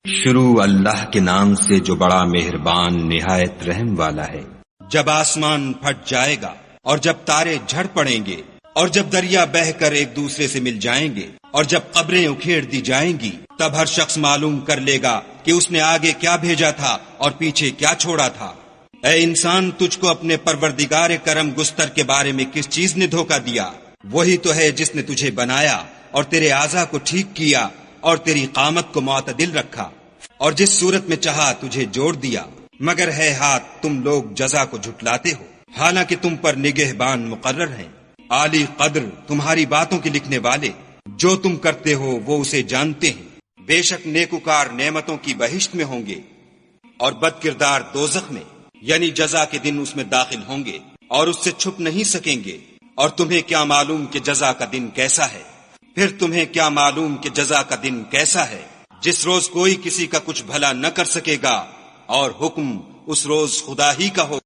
شروع اللہ کے نام سے جو بڑا مہربان نہایت رحم والا ہے۔ جب آسمان پھٹ جائے گا اور جب تارے جھڑ پڑیں گے اور جب دریا بہہ کر ایک دوسرے سے مل جائیں گے اور جب قبریں اکھیڑ دی جائیں گی، تب ہر شخص معلوم کر لے گا کہ اس نے آگے کیا بھیجا تھا اور پیچھے کیا چھوڑا تھا۔ اے انسان، تجھ کو اپنے پروردگار کرم گستر کے بارے میں کس چیز نے دھوکہ دیا؟ وہی تو ہے جس نے تجھے بنایا اور تیرے اعضاء کو ٹھیک کیا اور تیری قامت کو معتدل رکھا، اور جس صورت میں چاہا تجھے جوڑ دیا، مگر ہے ہاتھ تم لوگ جزا کو جھٹلاتے ہو، حالانکہ تم پر نگہبان مقرر ہیں، عالی قدر تمہاری باتوں کے لکھنے والے، جو تم کرتے ہو وہ اسے جانتے ہیں۔ بے شک نیکوکار نعمتوں کی بہشت میں ہوں گے اور بد کردار دوزخ میں، یعنی جزا کے دن اس میں داخل ہوں گے اور اس سے چھپ نہیں سکیں گے۔ اور تمہیں کیا معلوم کہ جزا کا دن کیسا ہے؟ پھر تمہیں کیا معلوم کہ جزا کا دن کیسا ہے، جس روز کوئی کسی کا کچھ بھلا نہ کر سکے گا اور حکم اس روز خدا ہی کا ہو۔